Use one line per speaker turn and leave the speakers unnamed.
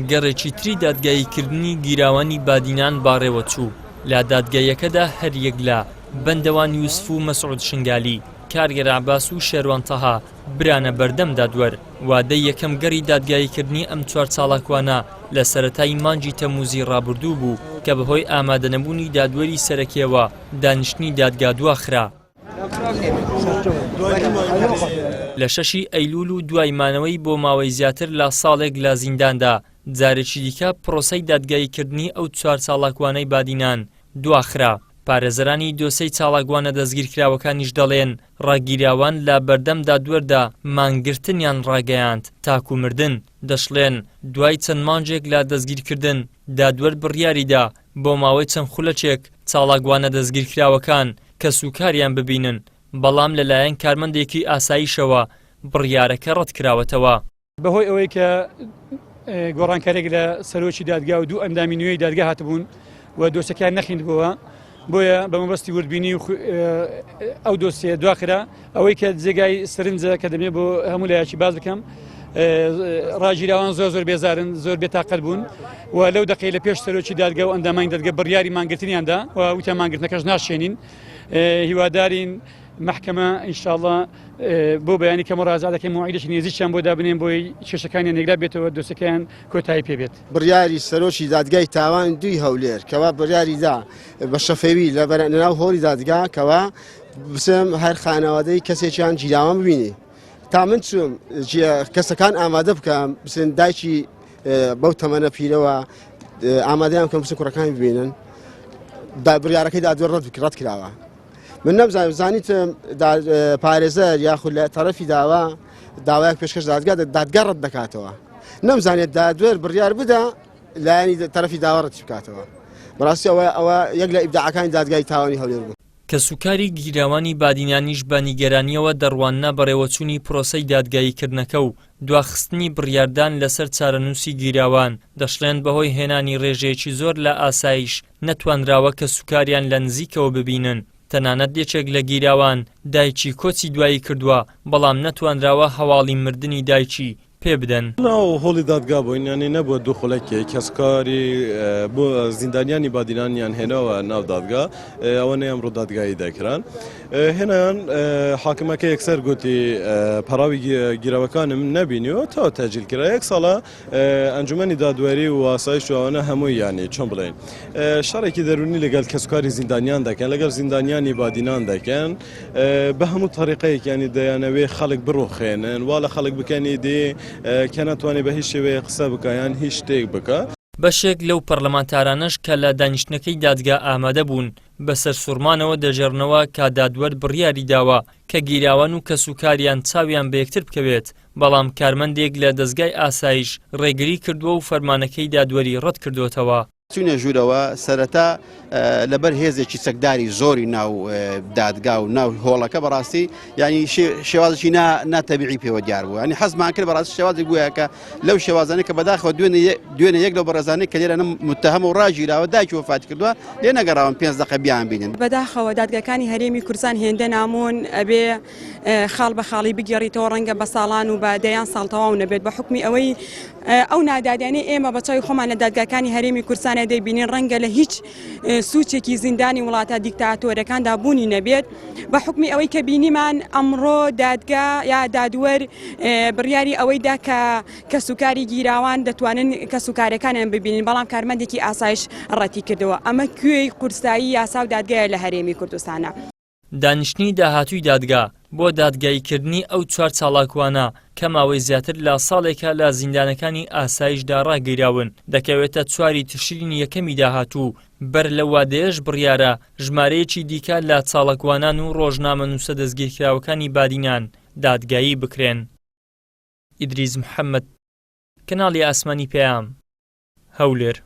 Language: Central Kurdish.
گەڕێکی تری دادگاییکردنی گیراوانی بادینان باڕێوە چوو. لە دادگاییەکەدا هەر یەک لە بەندەوان یوسف و مەسعود شنگالی، کارگەر عەباس و شێروان تەها برانە بەردەم دادوەر. وادەی یەکەم گەڕی دادگاییکردنی ئەم 4 چالاکوانە لە سەرەتای مانگی تەمموزی ڕابردوو بوو کە بەهۆی ئامادەنەبوونی دادوەری سەرەکیەوە دانیشتنی دادگا دواخرا. لە 6 ئەیلوول و دوایمانەوەی بۆ ماوەی زیاتر لە ساڵێک لە زینداندا جارێکی دیکە پرۆسەی دادگاییکردنی ئەو 4 چالاکوانەی بادینان دواخرا. پارێزەرانی دۆسەی چالاکوانە دەستگیرکراوەکانیش دەڵێن ڕاگیراوان لە بەردەم دادوەردا مانگرتنیان ڕاگەیاند تاکو مردن. دەشڵێن دوای چەند مانجێک لە دەستگیرکردن دادوەر بڕیاریدا بۆ ماوەی چەند خولەکێک چالاکوانە دەستگیرکراوەکان کە سوکاریان ببینن، بەڵام لەلایەن کارمەندێکی ئاسایشەوە بڕیارەکە ڕەت کراوەتەوە.
بەهۆی ئەوەی کە گۆڕانکارێک لە سەرۆکی دادگا و دوو ئەندامی نوێی دادگا هاتبوون و دۆسەکان نەخیندبووە، بۆیە بە مەبەستی وردبینی و ئەو دۆسیە دواخرا ئەوەی کە جێگای سرنجە کە دەمێت بۆ هەموو لایەکی باز بکەم. ڕاگیراوان زۆر بێزارن، زۆر بێتاقەت بوون و لەو دقەی لە پێش سەرۆکی دادگا و ئەندامانی دادگا بڕیاری مانگرتنیاندا و وتیان مانگرتنەکەش ناشێنین. هیوادارین محکەمە ئینشاءڵڵا بۆ بەیانی کە مڕازع دەکەین موعیدێکی نێزییان بۆ دابنێن بۆی کێشەکانیان نێگرا بێتەوە دۆسەکەیان کۆتایی پێبێت.
بڕیاری سەرۆکی دادگای تاوان دوی هەولێر کەوا بڕیاریدا بە شەفێوی لە ناو هۆڵی دادگا کەوا بسم هەر خانەوادەی کەسێکیان گیراوان ببینی. تا من چوم کەسەکان ئامادە بکەم بسن دایکی بەو تەمەنە پیرەوە ئامادەیان بکەم بسن کوڕەکانی ببینن، بڕیارەکەی دادوەر ڕەت کراوە. من نەمزانم زانیتم پارێزەر یاخود لە تەرەفی داوایەک پێشکەش دادگا ڕەت دەکاتەوە. نەمزانێت دادوەر بڕیار بدە لایەنی تەرەفی داوا ڕەتی بکاتەوە. بەڕاستی ئەوە یەک لە ئیبداعەکانی دادگای تاوانی هەولێر بوو.
کە سوکاری گیراوانی بادینانیش بە نیگەرانیەوە دەڕوانە بەڕێوەچوونی پرۆسەی دادگاییکردنەکە و دواخستنی بڕیاردان لەسەر چارەنووسی گیراوان. دەشڵێن بەهۆی هێنانی ڕێژەیەکی زۆر لە ئاسایش نەتوانراوە کە سوکاریان لە نزیکەوە ببینن. تەنانەت یەکێک لە گیراوان دایکی کۆچی دوایی کردووە، بەڵام نەتوانراوە هەواڵی مردنی دایکی پێ بدەن.
ناو هۆڵی دادگا بووین، یعنی نەبووە دوو خولەکێک کەسکاری بۆ زیندانیانی بادینانیان هێنەوە ناو دادگا، ئەوە نەیە ئەمڕۆ دادگایی دەکران. هێنایان حاکمەکە یەکسەر گوتی پەراوی گیراوەکانم نەبینیەوە تا تەجیل کرا. یەک ساڵە ئەنجومەنی دادوەری و ئاسایش ئەوانە هەمووی یانی چۆن بڵێن شەڕێکی دەرونی لەگەڵ کەسکاری زیندانیان دەکەن، لەگەڵ زیندانیانی بادینان دەکەن بە هەموو تەریقەیەک، یعنی دەیانەوێ خەڵک بڕۆخێنن وا لە خەڵک بکەنی دێ کە ناتوانێت بە هیچ شێوەیە قسە بکەیان هیچ شتێک بکە.
بەشێک لەو پەرلەمانتارانەش کە لە دانیشتنەکەی دادگا ئامادە بوون بەسەر سوورمانەوە دەژێڕنەوە کە دادوەر بڕیاری داوە کە گیراوان و کە سوکاریان چاویان بە یەکتر بکەوێت، بەڵام کارمەندێک لە دەستگای ئاسایش ڕێگری کردووە و فەرمانەکەی دادوەری ڕەت کردوتەوە.
چونە ژوورەوە سەرەتا لەبەر هێزێکی چەکداری زۆری ناو دادگا و ناو هۆڵەکە بەڕاستی ینی شێوازی ناتەبیعی پێوە دیار بوو. ینی حەزمان کرد بەڕاستی شێوازی بووە کە لەو شێوازانەی کە بەداخەوە دوێنێ یەک لەو بەڕێزانەی کە لێرە متتەهەم و ڕاگیراوە دایکی وفاتی کردووە لێ نەگەڕاون 5 دقە بیان بینن.
بەداخەوە دادگاکانی هەرێمی کوردستان هێندە نامۆن ئەبێ خاڵ بە خاڵی بگەڕیتەوە ڕەنگە بە ساڵان و بە دەیان ساڵ تەواو نەبێت بە حکمی ئەوەی ئەو نادادیانەی ئێمە بەچاوی خۆمان لە دادگاکانی هەرێمی کوردستان دەیبینین ڕەنگە لە هیچ سوچێکی زیندانی وڵاتە دیکتاتۆرەکاندا بوونی نەبێت. بە حکمی ئەوەی کە بینیمان ئەمڕۆ دادگا یا دادوەر بڕیاری ئەوەیدا کە سوکاری گیراوان دەتوانن کە سوکارەکانیان ببینین، بەڵام کارمەندێکی ئاسایش ڕەتی کردەوە. ئەمە کوێی قورسایی یاسا و دادگایە لە هەرێمی کوردستانە.
دانیشتنی داهاتووی دادگا بۆ دادگاییکردنی ئەو 4 چالاکوانە کە ماوەی زیاتر لە ساڵێکە لە زیندانەکانی ئاسایشدا ڕاگەیراون دەکەوێتە 4 تشرینی یەکەمی داهاتوو. بەر لە وادەیەش بڕیارە ژمارەیەکی دیکە لە چاڵەکوانان و ڕۆژنامە نووسە دەستگیرکراوەکانی بادینان دادگایی بکرێن. ئیدریس محەممەد، کەناڵی ئاسمانی پێیام، هەولێر.